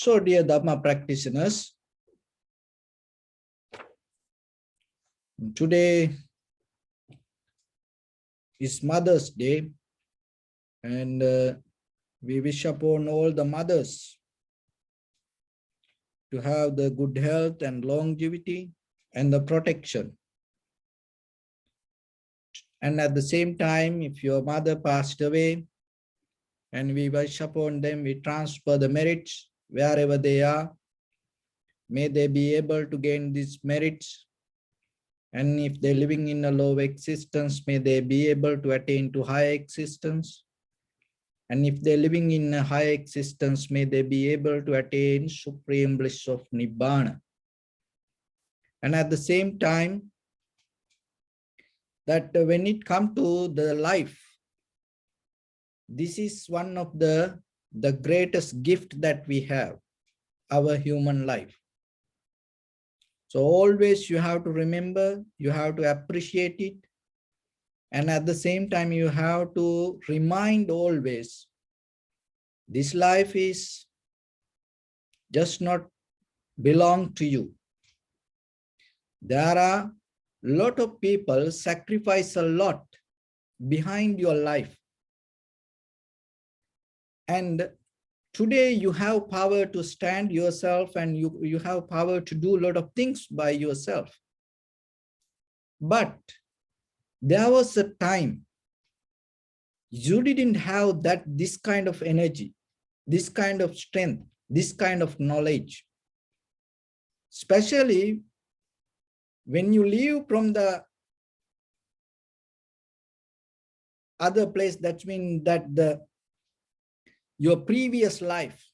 So, dear Dharma practitioners, today is Mother's Day, and we wish upon all the mothers to have the good health and longevity and the protection. And at the same time, if your mother passed away, and we wish upon them, we transfer the merits wherever they are. May they be able to gain these merits. And if they're living in a low existence, may they be able to attain to high existence. And if they're living in a high existence, may they be able to attain supreme bliss of Nibbana. And at the same time, that when it comes to the life, this is one of the greatest gift that we have, our human life. So always you have to remember, you have to appreciate it. And at the same time, you have to remind always, this life is just not belong to you. There are a lot of people sacrifice a lot behind your life. And today you have power to stand yourself, and you have power to do a lot of things by yourself. But there was a time you didn't have this kind of energy, this kind of strength, this kind of knowledge. Especially when you leave from the other place, that means that your previous life,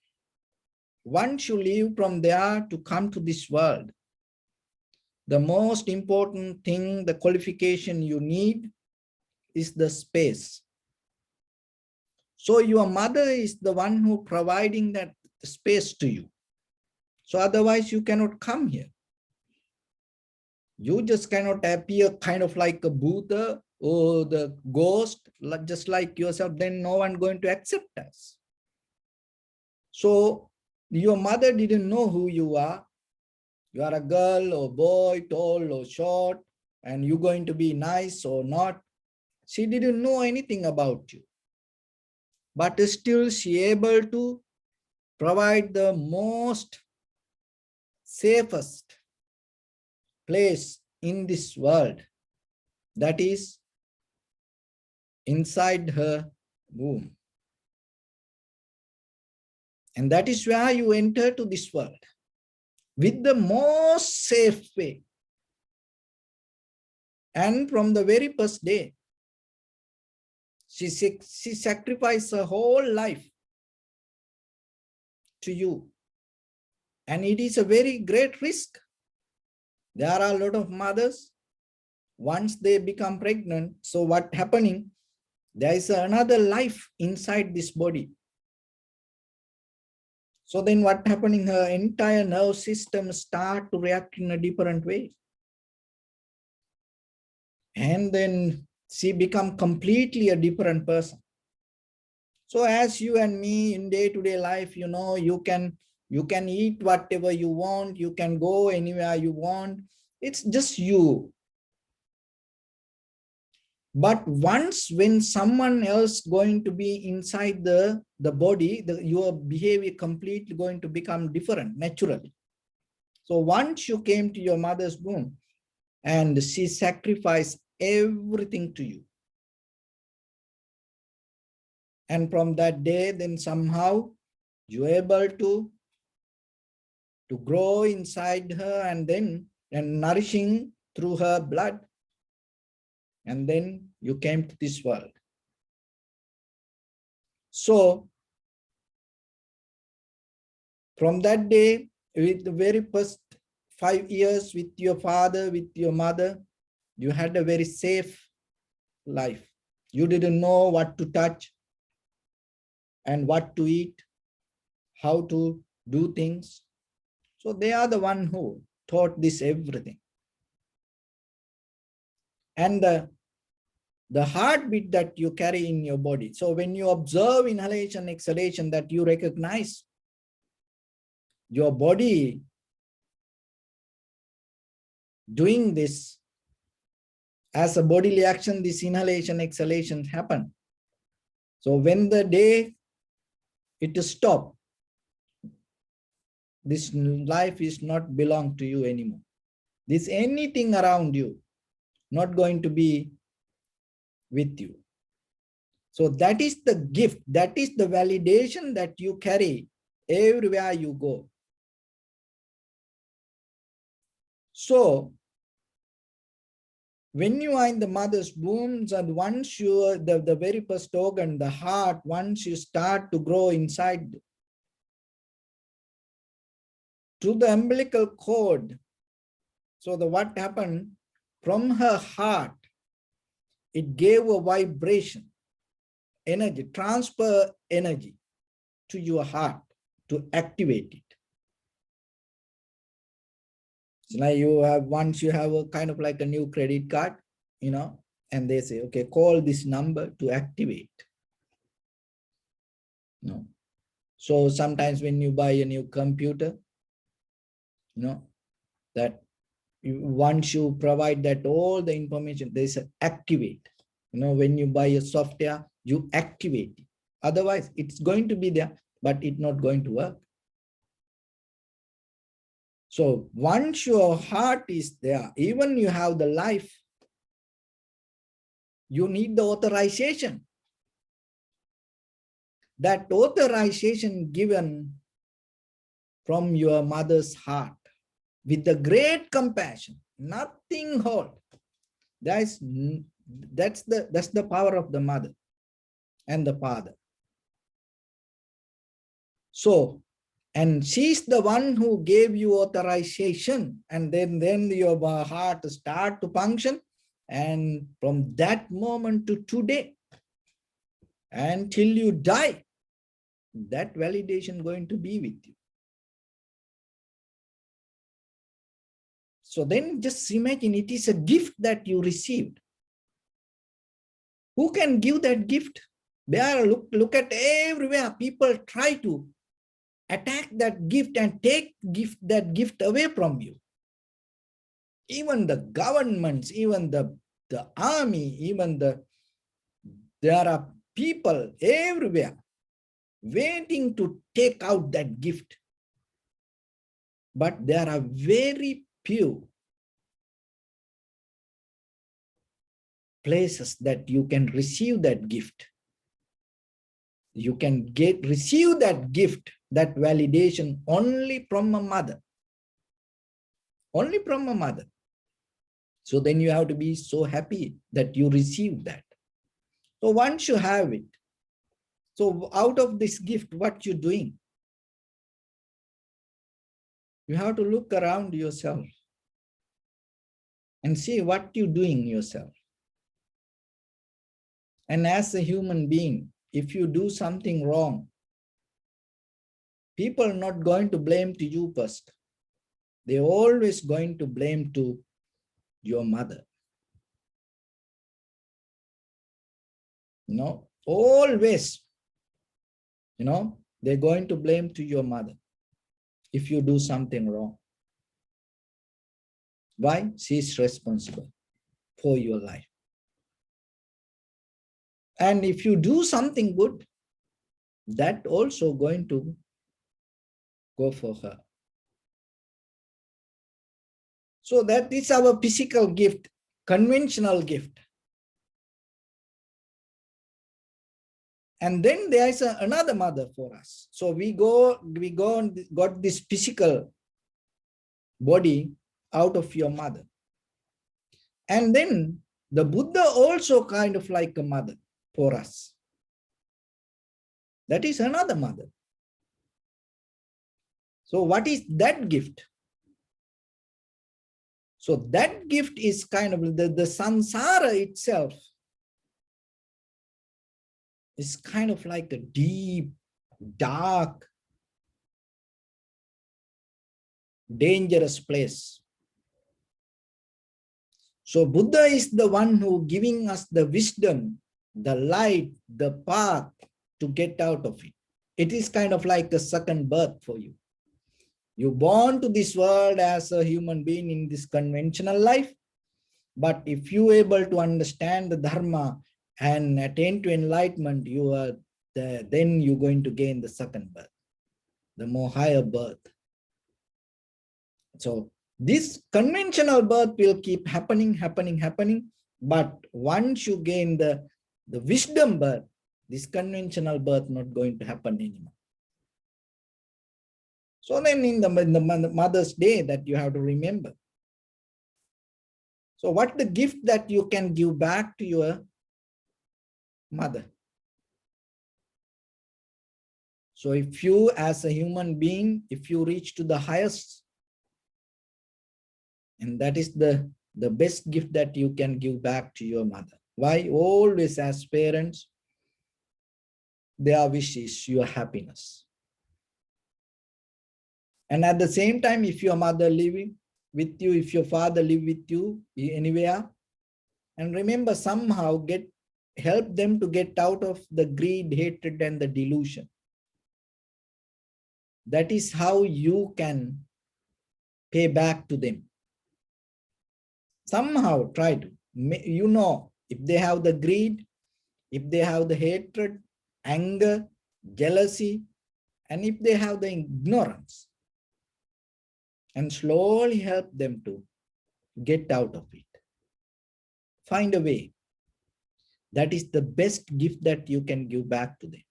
once you leave from there to come to this world, the most important thing, the qualification you need is the space. So your mother is the one who providing that space to you. So otherwise you cannot come here. You just cannot appear kind of like a Buddha or the ghost, just like yourself, then no one going to accept us. So your mother didn't know who you are. You are a girl or boy, tall or short, and you're going to be nice or not. She didn't know anything about you. But still she able to provide the most safest place in this world, that is inside her womb. And that is where you enter to this world with the most safe way. And from the very first day, she sacrificed her whole life to you. And it is a very great risk. There are a lot of mothers, once they become pregnant, so what happening? There is another life inside this body. So then what happening? Her entire nerve system start to react in a different way. And then she become completely a different person. So as you and me in day-to-day life, you can eat whatever you want, you can go anywhere you want. It's just you. But once when someone else going to be inside the body, your behavior completely going to become different naturally. So once you came to your mother's womb and she sacrificed everything to you. And from that day, then somehow you're able to grow inside her, and nourishing through her blood. And then you came to this world. So from that day, with the very first 5 years with your father, with your mother, you had a very safe life. You didn't know what to touch and what to eat, how to do things. So they are the one who taught this everything. And the heartbeat that you carry in your body. So when you observe inhalation, exhalation, that you recognize your body doing this as a bodily action, this inhalation, exhalation happen. So when the day it stop, this life is not belong to you anymore. This anything around you not going to be with you. So that is the gift, that is the validation that you carry everywhere you go. So when you are in the mother's wombs, and once you are the very first organ, the heart, once you start to grow inside to the umbilical cord, so what happened from her heart, it gave a vibration, energy, transfer energy to your heart to activate it. So now you have, once you have a kind of like a new credit card, you know, and they say, okay, call this number to activate. No. So sometimes when you buy a new computer, you know, that once you provide that all the information, they say activate. You know, when you buy a software, you activate it. Otherwise, it's going to be there, but it's not going to work. So once your heart is there, even you have the life, you need the authorization. That authorization given from your mother's heart with the great compassion, nothing hold. That's the power of the mother and the father. So, and she's the one who gave you authorization, and then your heart start to function, and from that moment to today, until you die, that validation going to be with you. So then just imagine it is a gift that you received. Who can give that gift? There, look at everywhere. People try to attack that gift and take that gift away from you. Even the governments, even the army, even there are people everywhere waiting to take out that gift. But there are very few places that you can receive that gift. You can receive that gift, that validation only from a mother. Only from a mother. So then you have to be so happy that you receive that. So once you have it, so out of this gift, what you're doing? You have to look around yourself and see what you're doing yourself. And as a human being, if you do something wrong, people are not going to blame to you first. They're always going to blame to your mother. You know, always, you know, they're going to blame to your mother if you do something wrong. Why? She's responsible for your life. And if you do something good, that also going to go for her. So that is our physical gift, conventional gift. And then there is another mother for us. So we go and got this physical body out of your mother. And then the Buddha also kind of like a mother for us. That is another mother. So what is that gift? So that gift is kind of the samsara itself is kind of like a deep, dark, dangerous place. So Buddha is the one who giving us the wisdom, the light, the path to get out of it. It is kind of like a second birth for you. You born to this world as a human being in this conventional life, but if you able to understand the Dharma and attain to enlightenment, you are then you're going to gain the second birth, the more higher birth. So this conventional birth will keep happening. But once you gain the wisdom birth, this conventional birth not going to happen anymore. So then in the Mother's Day that you have to remember. So what the gift that you can give back to your mother? So if you as a human being, if you reach to the highest, and that is the best gift that you can give back to your mother. Why? Always as parents, their wish is your happiness. And at the same time, if your mother living with you, if your father live with you anywhere, and remember somehow help them to get out of the greed, hatred, and the delusion. That is how you can pay back to them. Somehow try to, if they have the greed, if they have the hatred, anger, jealousy, and if they have the ignorance, and slowly help them to get out of it. Find a way. That is the best gift that you can give back to them.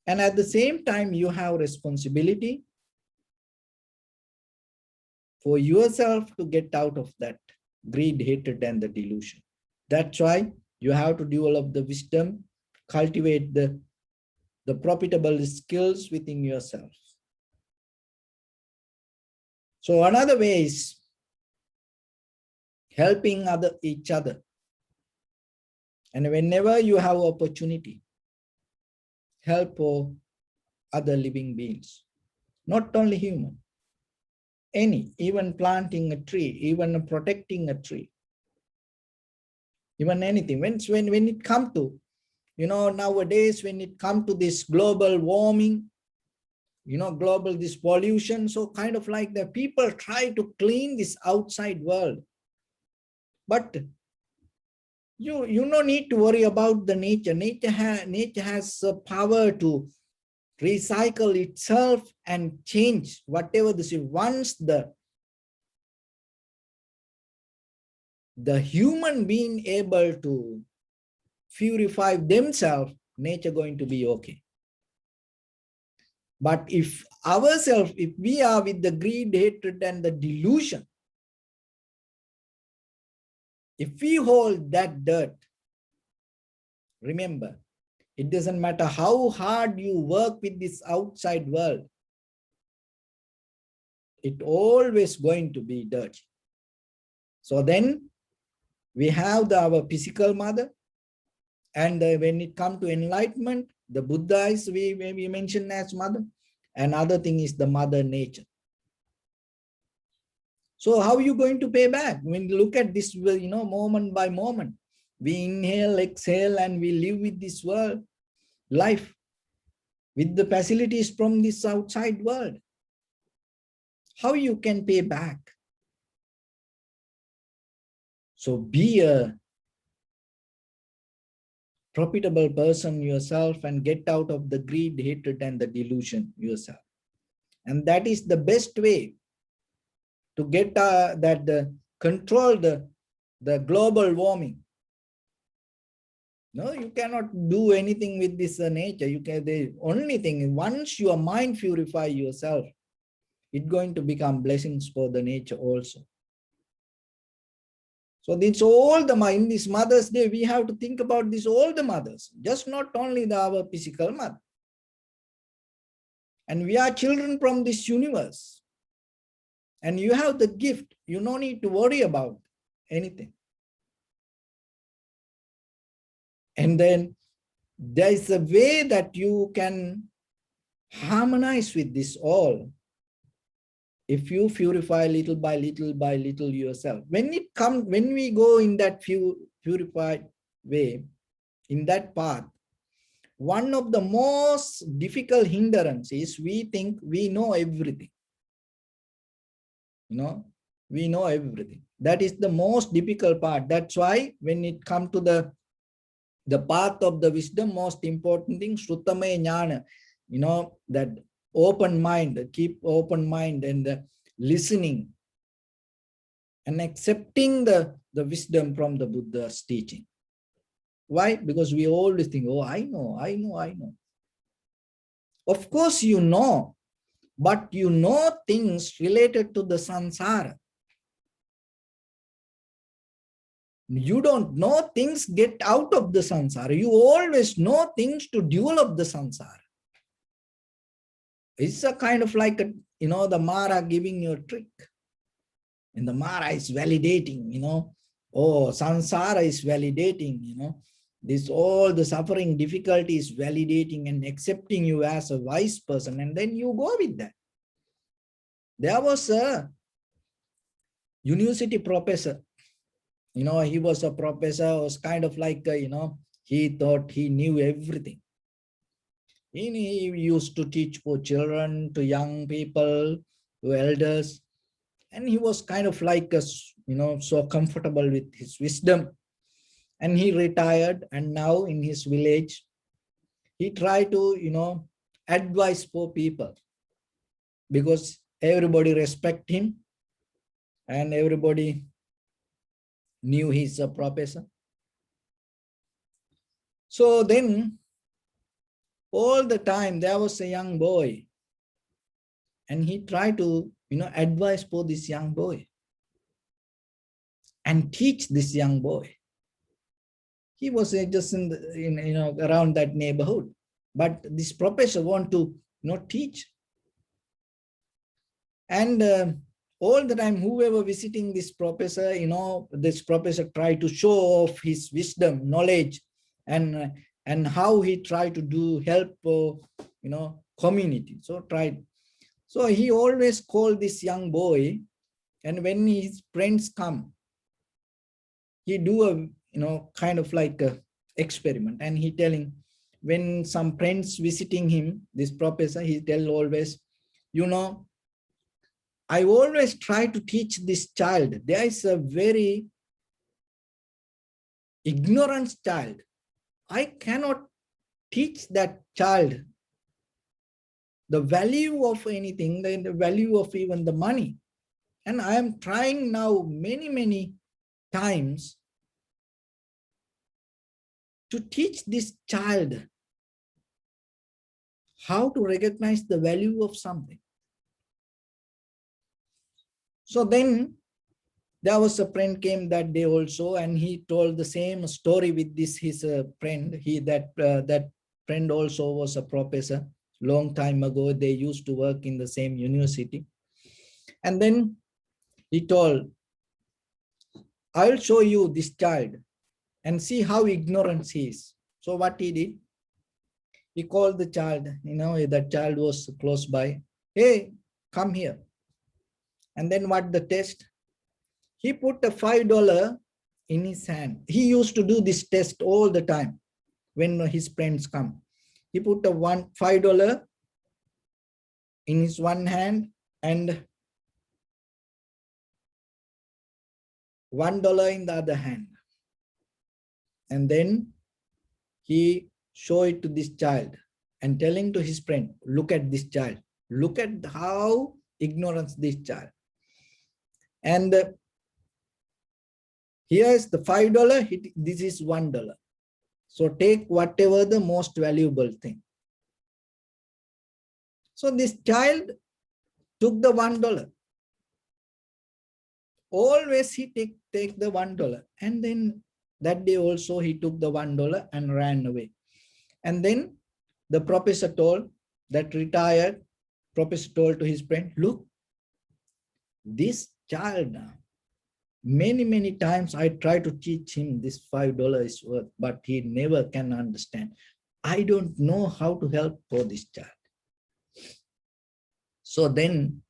And at the same time, you have responsibility for yourself to get out of that greed, hatred, and the delusion. That's why you have to develop the wisdom, cultivate the profitable skills within yourself. So another way is helping each other. And whenever you have opportunity, help for other living beings, not only human, even planting a tree, even protecting a tree, even anything. When it comes to, nowadays, when it comes to this global warming, global this pollution, so kind of like the people try to clean this outside world. But you no need to worry about the nature. Nature has the power to recycle itself and change whatever this is. Once the human being able to purify themselves, nature going to be okay. But if we are with the greed, hatred, and the delusion, if we hold that dirt, remember, it doesn't matter how hard you work with this outside world, it always going to be dirty. So then we have our physical mother, and when it comes to enlightenment, the Buddha is we mentioned as mother. Another thing is the mother nature. So how are you going to pay back? When you look at this, moment by moment, we inhale, exhale, and we live with this world life with the facilities from this outside world. How you can pay back? So be a profitable person yourself and get out of the greed, hatred, and the delusion yourself. And that is the best way to get control the global warming. No, you cannot do anything with this nature. The only thing, once your mind purify yourself, it's going to become blessings for the nature also. So it's all in this Mother's Day, we have to think about this, all the mothers, just not only our physical mother. And we are children from this universe. And you have the gift. You don't need to worry about anything. And then there is a way that you can harmonize with this all. If you purify little by little yourself. When we go in that purified way, in that path, one of the most difficult hindrance is we think we know everything. We know everything. That is the most difficult part. That's why when it comes to the path of the wisdom, most important thing, Shrutame Jnana, that open mind, keep open mind and listening and accepting the wisdom from the Buddha's teaching. Why? Because we always think, oh, I know. Of course you know, but you know things related to the samsara. You don't know things get out of the samsara. You always know things to develop the samsara. It's a kind of like, the Mara giving you a trick. And the Mara is validating, oh, samsara is validating, this all the suffering difficulty is validating and accepting you as a wise person. And then you go with that. There was a university professor, he was a professor, was kind of like, he thought he knew everything. He used to teach for children, to young people, to elders. And he was kind of like, so comfortable with his wisdom. And he retired, and now in his village, he tried to, advise poor people, because everybody respect him and everybody knew he's a professor. So then all the time there was a young boy, and he tried to, advise for this young boy and teach this young boy. He was just around that neighborhood, but this professor want to, teach. And all the time, whoever visiting this professor, this professor tried to show off his wisdom, knowledge, and how he tried to help, community. So he always called this young boy, and when his friends come, he do a, kind of like a experiment, and he telling, when some friends visiting him, this professor, he tell always, I always try to teach this child. There is a very ignorant child. I cannot teach that child the value of anything, the value of even the money. And I am trying now many times to teach this child how to recognize the value of something. So then there was a friend came that day also, and he told the same story with this his friend. That friend also was a professor. Long time ago, they used to work in the same university. And then he told, I'll show you this child and see how ignorant he is. So what he did, he called the child, that child was close by. Hey, come here. And then what the test? He put a $5 in his hand. He used to do this test all the time when his friends come. He put a $5 in his one hand and $1 in the other hand. And then he showed it to this child and telling to his friend, look at this child. Look at how ignorant this child. And here is the $5, this is $1. So take whatever the most valuable thing. So this child took the $1. Always he take the $1. And then that day also he took the $1 and ran away. And then the professor told, that retired professor told to his friend, look, this child now, many times I try to teach him this $5 is worth, but he never can understand. I don't know how to help for this child. So then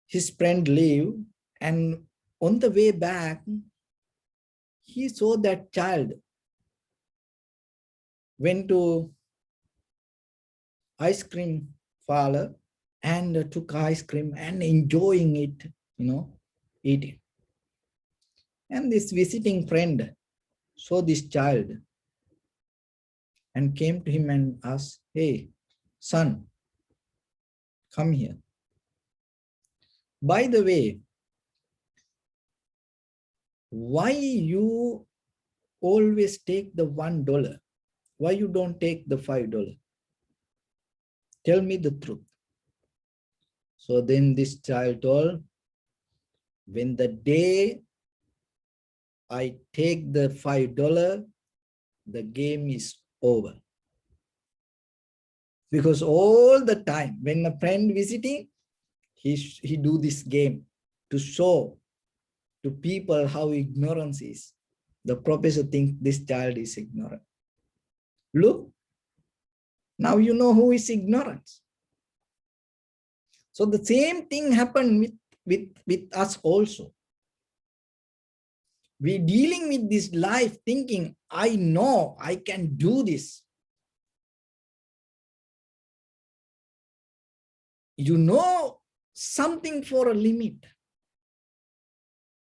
his friend leave, and on the way back, he saw that child went to ice cream parlor and took ice cream and enjoying it, eating. And this visiting friend saw this child and came to him and asked, "Hey, son, come here. By the way, why you always take the $1? Why you don't take the $5? Tell me the truth." So then this child told, "When the day I take the $5, the game is over." Because all the time when a friend visiting, he do this game to show to people how ignorance is. The professor thinks this child is ignorant. Look, now you know who is ignorant. So the same thing happened with us also. We dealing with this life thinking, I know I can do this. You know something for a limit.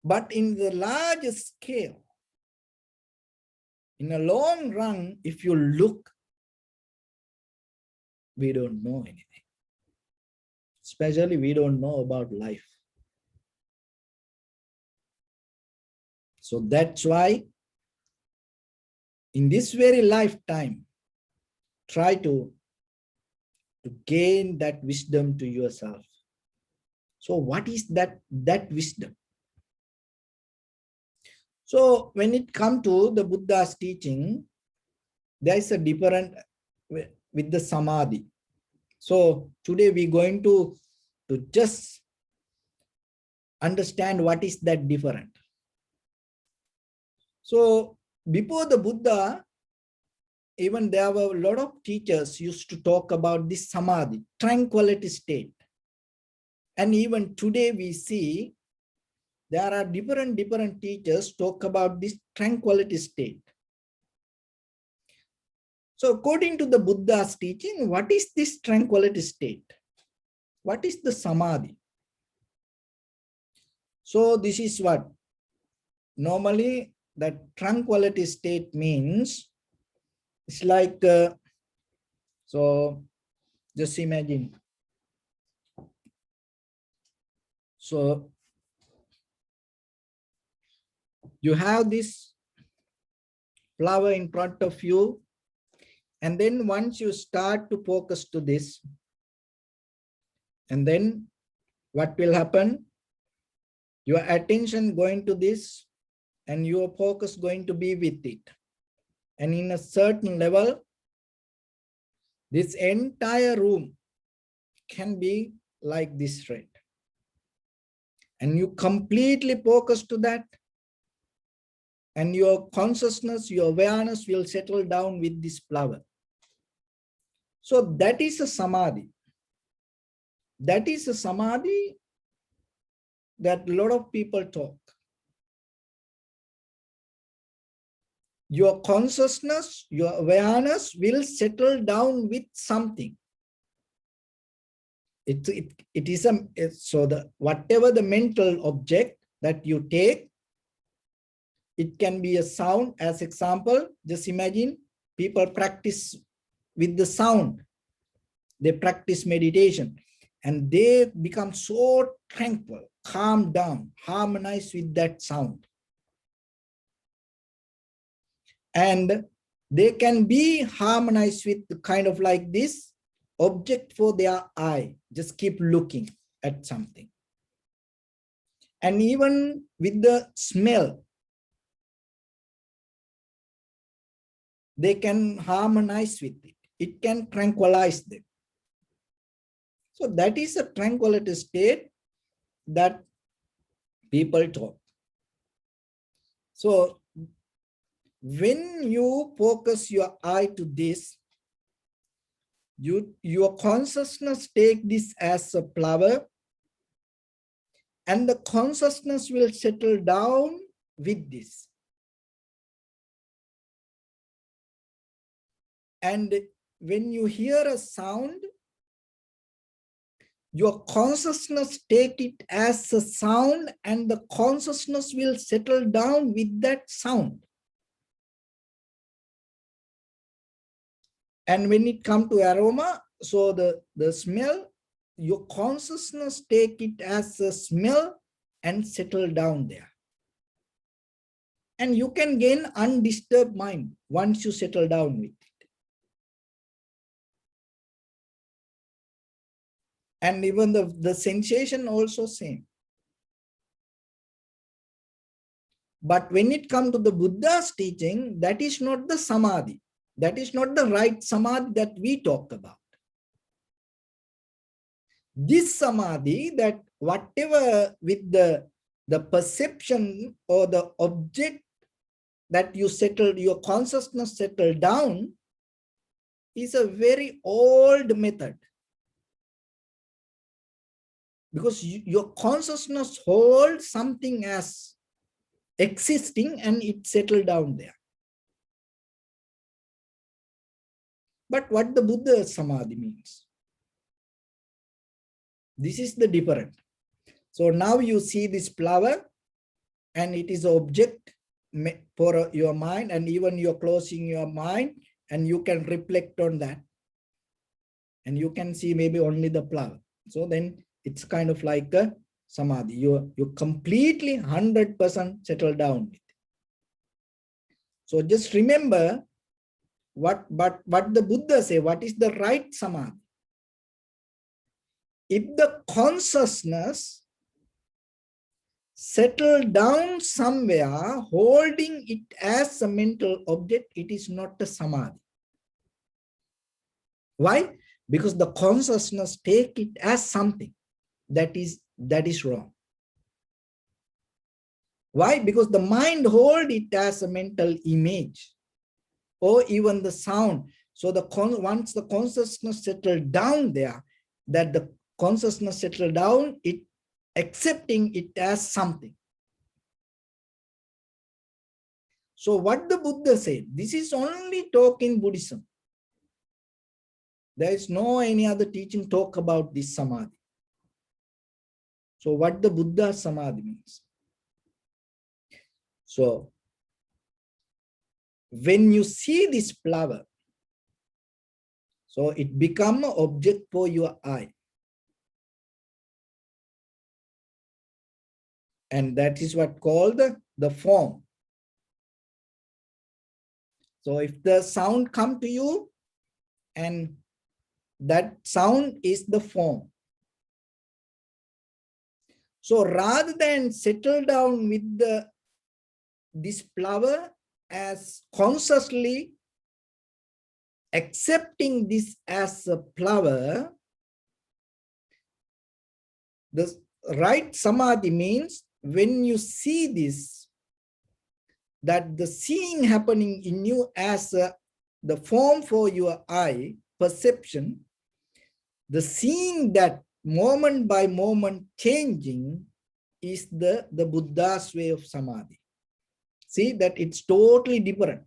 But in the large scale, in a long run, if you look, we don't know anything. Especially we don't know about life. So that's why in this very lifetime, try to gain that wisdom to yourself. So what is that wisdom? So when it comes to the Buddha's teaching, there is a different with the samadhi. So today we're going to just understand what is that different. So before the Buddha, even there were a lot of teachers used to talk about this samadhi, tranquility state. And even today we see there are different teachers talk about this tranquility state. So according to the Buddha's teaching, what is this tranquility state? What is the samadhi? So this is what normally that tranquility state means. It's like, so just imagine. So you have this flower in front of you, and then once you start to focus to this, and then what will happen? Your attention going to this and your focus going to be with it. And in a certain level, this entire room can be like this red. And you completely focus to that. And your consciousness, your awareness will settle down with this flower. So that is a samadhi. That is a samadhi that a lot of people talk. Your consciousness, your awareness will settle down with something. It is so the whatever the mental object that you take, it can be a sound. As example, just imagine people practice with the sound. They practice meditation and they become so tranquil, calm down, harmonize with that sound. And they can be harmonized with kind of like this object for their eye. Just keep looking at something. And even with the smell, they can harmonize with it. It can tranquilize them. So that is a tranquility state that people talk. So when you focus your eye to this, your consciousness take this as a flower, and the consciousness will settle down with this. And when you hear a sound, your consciousness take it as a sound, and the consciousness will settle down with that sound. And when it comes to aroma, so the smell, your consciousness take it as a smell and settle down there. And you can gain undisturbed mind once you settle down with it. And even the sensation also same. But when it comes to the Buddha's teaching, that is not the samadhi. That is not the right samadhi that we talk about. This samadhi, that whatever with the perception or the object that you settle, your consciousness settle down, is a very old method. Because your consciousness holds something as existing and it settled down there. But what the Buddha samadhi means, this is the difference. So now you see this flower and it is an object for your mind, and even you're closing your mind and you can reflect on that. And you can see maybe only the flower. So then it's kind of like a samadhi. You completely 100% settle down with it. So just remember what the Buddha say, what is the right samadhi? If the consciousness settle down somewhere, holding it as a mental object, it is not a samadhi. Why? Because the consciousness take it as something that is wrong. Why? Because the mind hold it as a mental image or even the sound. So once the consciousness settle down there, that the consciousness settle down, it accepting it as something. So what the Buddha said, this is only talk in Buddhism. There is no any other teaching talk about this samadhi. So what the Buddha samadhi means. So when you see this flower, so it become an object for your eye. And that is what called the form. So if the sound come to you, and that sound is the form. So rather than settle down with this flower as consciously accepting this as a flower, the right samadhi means when you see this, that the seeing happening in you as the form for your eye, perception, the seeing that moment by moment changing is the Buddha's way of samadhi. See that it's totally different.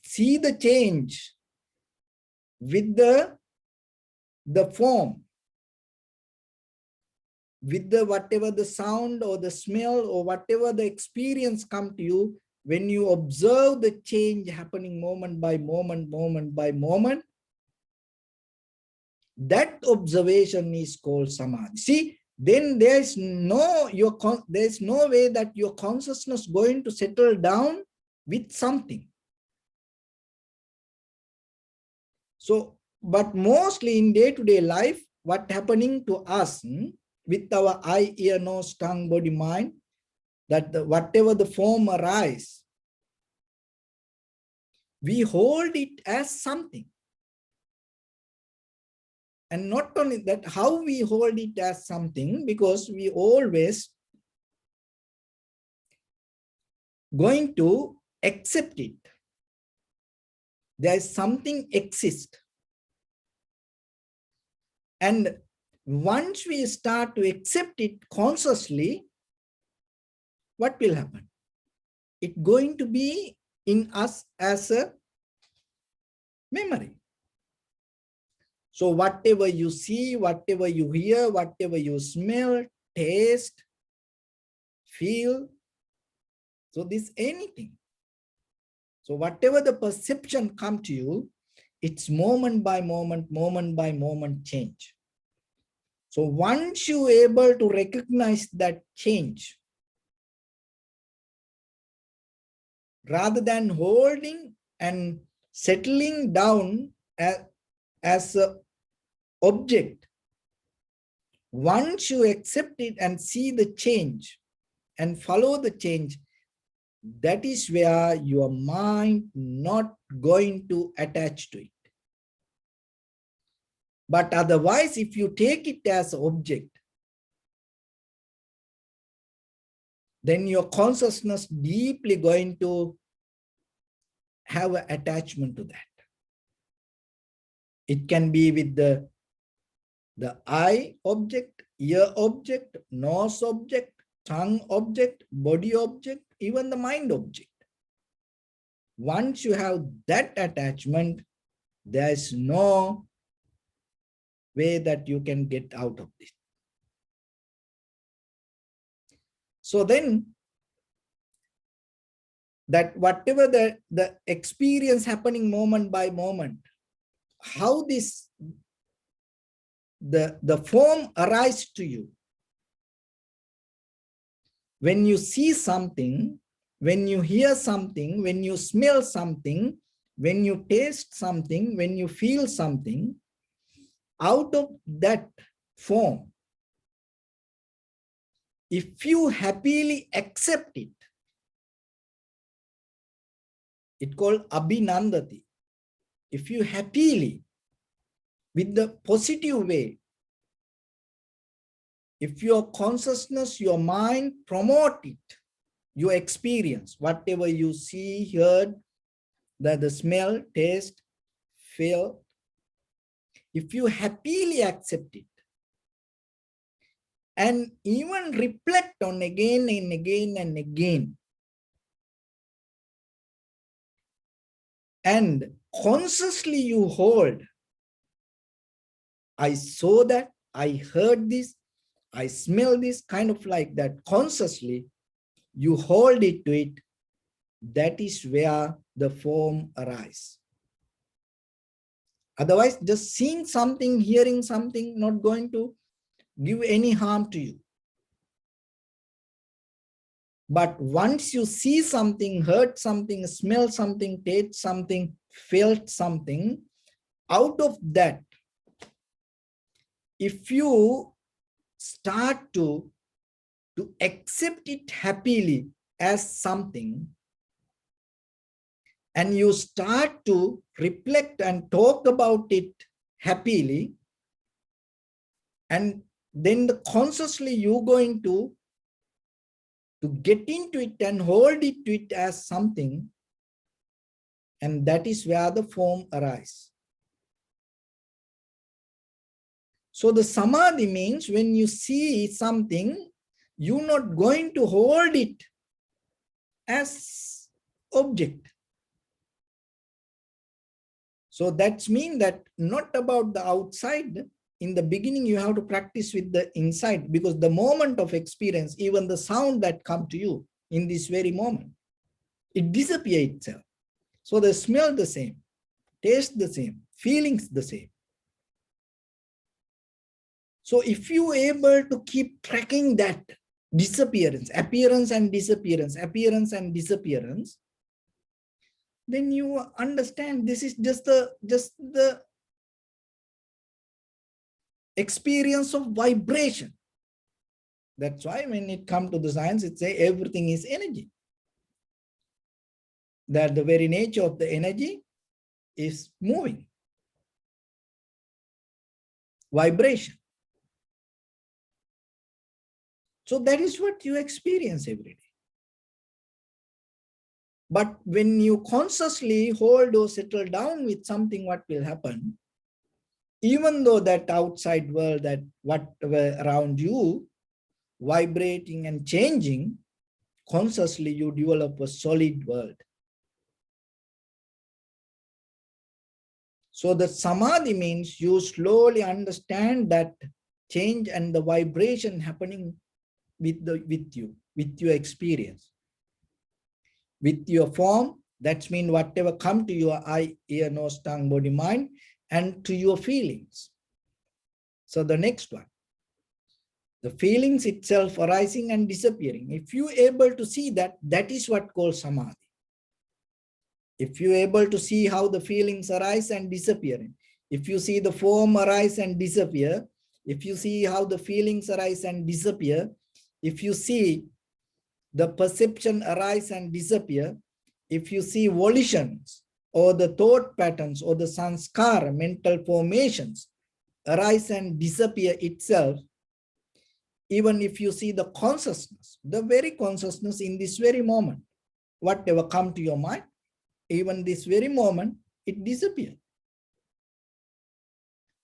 See the change with the form, with the whatever the sound or the smell or whatever the experience come to you, when you observe the change happening moment by moment, moment by moment, that observation is called samadhi. See, then there's no way that your consciousness going to settle down with something. So, but mostly in day-to-day life, what happening to us with our eye, ear, nose, tongue, body, mind, that whatever the form arise, we hold it as something. And not only that, how we hold it as something, because we always going to accept it. There is something exist. And once we start to accept it consciously, what will happen? It's going to be in us as a memory. So whatever you see, whatever you hear, whatever you smell, taste, feel, so this anything. So whatever the perception come to you, it's moment by moment change. So once you able to recognize that change, rather than holding and settling down as a object, once you accept it and see the change and follow the change, that is where your mind not going to attach to it. But otherwise, if you take it as an object, then your consciousness deeply going to have an attachment to that. It can be with the eye object, ear object, nose object, tongue object, body object, even the mind object. Once you have that attachment, there is no way that you can get out of this. So then, that whatever the experience happening moment by moment, how this the form arises to you. When you see something, when you hear something, when you smell something, when you taste something, when you feel something, out of that form, if you happily accept it, it's called abhinandati. If you happily, with the positive way, if your consciousness, your mind promote it, your experience, whatever you see, heard, the smell, taste, feel, if you happily accept it, and even reflect on again and again and again, and consciously you hold, I saw that, I heard this, I smell this, kind of like that, consciously you hold it to it, that is where the form arises. Otherwise, just seeing something, hearing something, not going to give any harm to you. But once you see something, heard something, smell something, taste something, felt something, out of that, if you start to accept it happily as something, and you start to reflect and talk about it happily, and then consciously you're going to get into it and hold it to it as something, and that is where the form arises. So the samadhi means when you see something, you're not going to hold it as object. So that means that not about the outside. In the beginning, you have to practice with the inside, because the moment of experience, even the sound that come to you in this very moment, it disappears itself. So the smell the same, taste the same, feelings the same. So if you able to keep tracking that disappearance, appearance and disappearance, appearance and disappearance, then you understand this is just the experience of vibration. That's why when it comes to the science, it says everything is energy. That the very nature of the energy is moving. Vibration. So that is what you experience every day. But when you consciously hold or settle down with something, what will happen? Even though that outside world, that whatever around you, vibrating and changing, consciously you develop a solid world. So the samadhi means you slowly understand that change and the vibration happening with your experience, with your form. That means whatever come to your eye, ear, nose, tongue, body, mind, and to your feelings. So the next one, the feelings itself arising and disappearing. If you able to see that, that is what called samadhi. If you able to see how the feelings arise and disappear, if you see the form arise and disappear, if you see how the feelings arise and disappear, if you see the perception arise and disappear, if you see volitions or the thought patterns or the sanskara, mental formations, arise and disappear itself, even if you see the consciousness, the very consciousness in this very moment, whatever come to your mind, even this very moment, it disappears.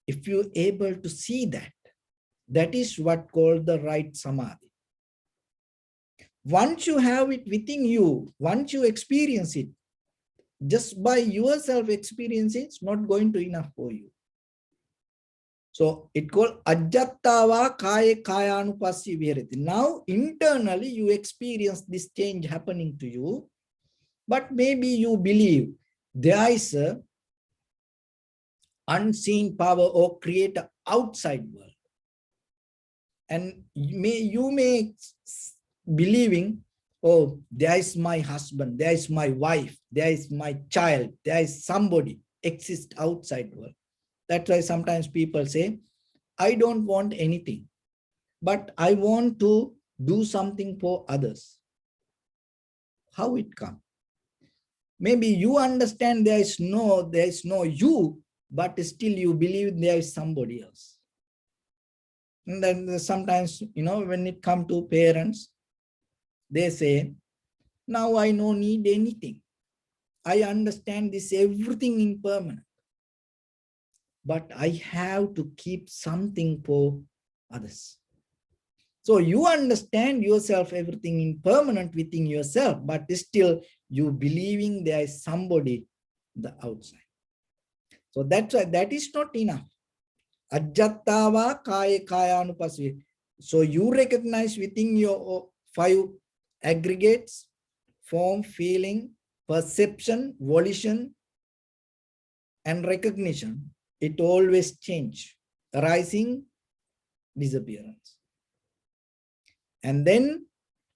If you're able to see that, that is what called the right samadhi. Once you have it within you, once you experience it, just by yourself experience it's not going to enough for you. So it called ajjattava kaya kayanupassi viharati. Now internally you experience this change happening to you, but maybe you believe there is a unseen power or creator outside world, and you may believing, oh, there is my husband, there is my wife, there is my child, there is somebody exists outside world. That's why sometimes people say, I don't want anything, but I want to do something for others. How it come? Maybe you understand there is no you, but still you believe there is somebody else. And then sometimes, when it comes to parents, they say, now I don't need anything. I understand this everything impermanent, but I have to keep something for others. So you understand yourself, everything impermanent within yourself, but still you believing there is somebody the outside. So that's why that is not enough. Ajjattava kaya kayanupasvi. So you recognize within your 5 aggregates, form, feeling, perception, volition, and recognition. It always change, arising, disappearance. And then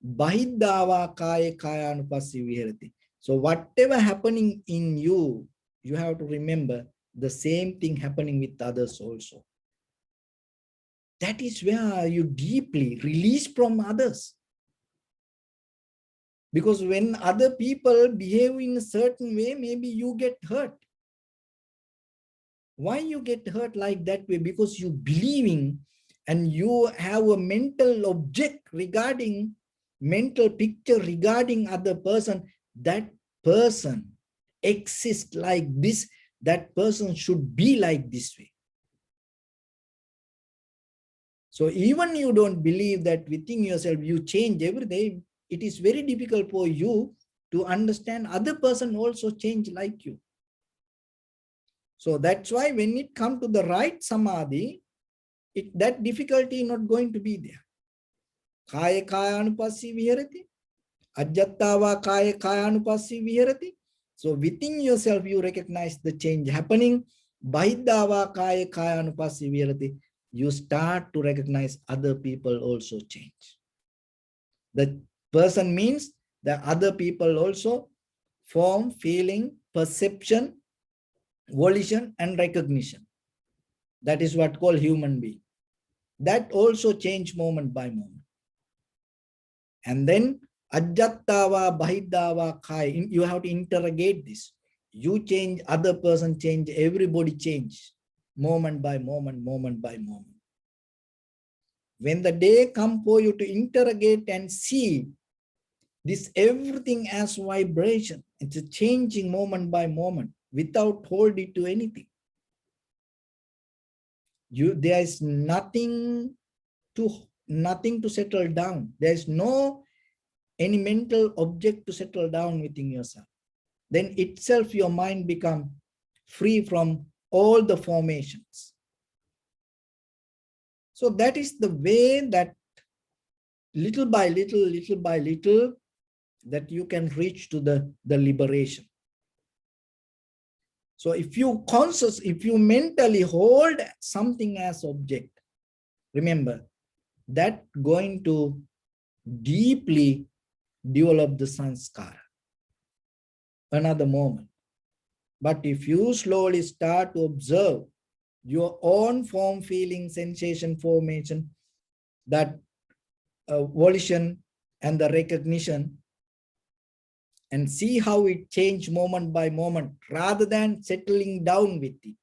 bahiddhava kaya kayanupassi viharati. So whatever happening in you, you have to remember the same thing happening with others also. That is where you deeply release from others. Because when other people behave in a certain way, maybe you get hurt. Why you get hurt like that way? Because you believing and you have a mental object regarding, mental picture regarding other person. That person exists like this. That person should be like this way. So even you don't believe that within yourself you change every day, it is very difficult for you to understand other person also change like you. So that's why when it comes to the right samadhi, that difficulty is not going to be there. Kaya kayanupassi viharati, ajjattava kaya kayanupassi viharati. So within yourself you recognize the change happening. Bahiddhava kaya kayanupassi viharati. You start to recognize other people also change. The person means the other people also form, feeling, perception, volition, and recognition. That is what called human being. That also change moment by moment. And then ajjattava, bahiddhava, kaya. You have to interrogate this. You change, other person change, everybody change. Moment by moment, moment by moment. When the day comes for you to interrogate and see this everything as vibration, it's a changing moment by moment without holding to anything. There is nothing to settle down. There is no any mental object to settle down within yourself. Then itself your mind become free from all the formations. So that is the way that little by little, that you can reach to the liberation. So if you mentally hold something as object, remember that going to deeply develop the sanskara. Another moment. But if you slowly start to observe your own form, feeling, sensation, formation, that volition and the recognition, and see how it changes moment by moment rather than settling down with it.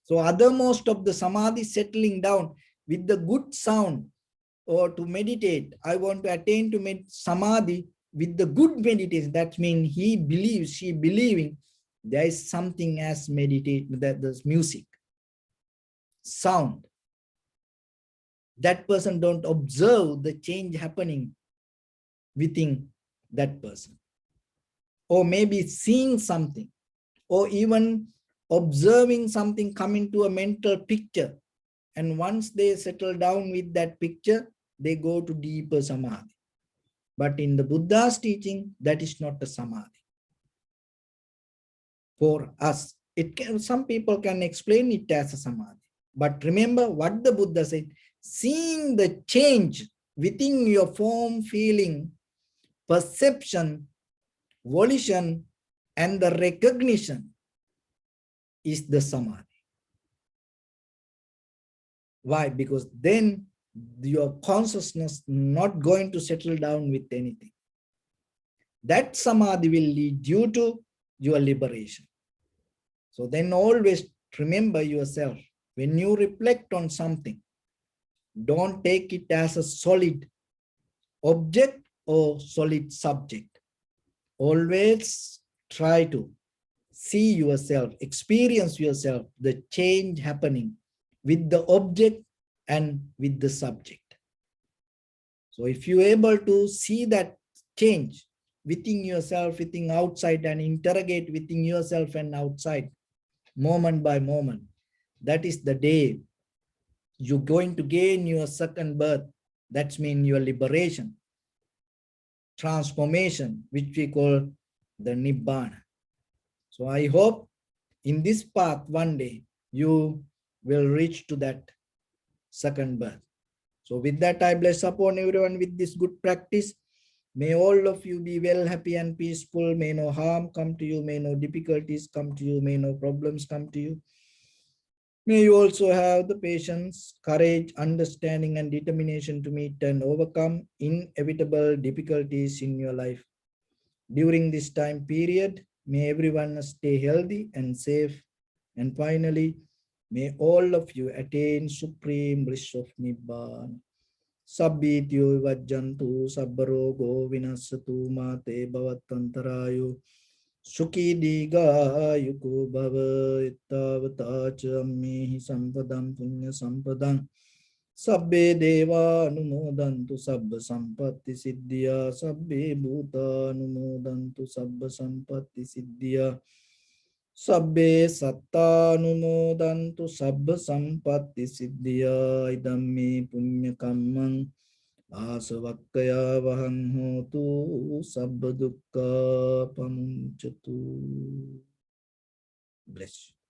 So othermost of the samadhi, settling down with the good sound, or to meditate. I want to attain to samadhi with the good meditation. That means he believes, she believing there is something as meditate, that there's music, sound. That person don't observe the change happening within that person. Or maybe seeing something, or even observing something coming to a mental picture. And once they settle down with that picture, they go to deeper samadhi. But in the Buddha's teaching, that is not a samadhi. For us, some people can explain it as a samadhi. But remember what the Buddha said, seeing the change within your form, feeling, perception, volition, and the recognition is the samadhi. Why? Because then your consciousness not going to settle down with anything. That samadhi will lead you to your liberation. So then always remember yourself, when you reflect on something, don't take it as a solid object or solid subject. Always try to see yourself, experience yourself, the change happening with the object and with the subject. So if you're able to see that change within yourself, within outside, and interrogate within yourself and outside, moment by moment, that is the day you're going to gain your second birth. That means your liberation, transformation, which we call the Nibbana. So I hope in this path one day you will reach to that second birth. So with that, I bless upon everyone with this good practice. May all of you be well, happy and peaceful. May no harm come to you. May no difficulties come to you. May no problems come to you. May you also have the patience, courage, understanding, and determination to meet and overcome inevitable difficulties in your life. During this time period, may everyone stay healthy and safe. And finally, may all of you attain supreme bliss of Nibbana. Sabbityo vajjantu sabbarogo vinasatu mate bhavatantarayo Sukhi diga yuko bhava ittavata cha ammehi sampadam punya sampadam sabbe deva anumodantu sabba sampatti siddhya sabbe bhuta anumodantu sabba sampatti siddhya sabbe satta anumodantu sabba sampatti siddhya idammi punya kammang Asavakkaya vahang hotu sabba dukkha pamuncatu. Bless you.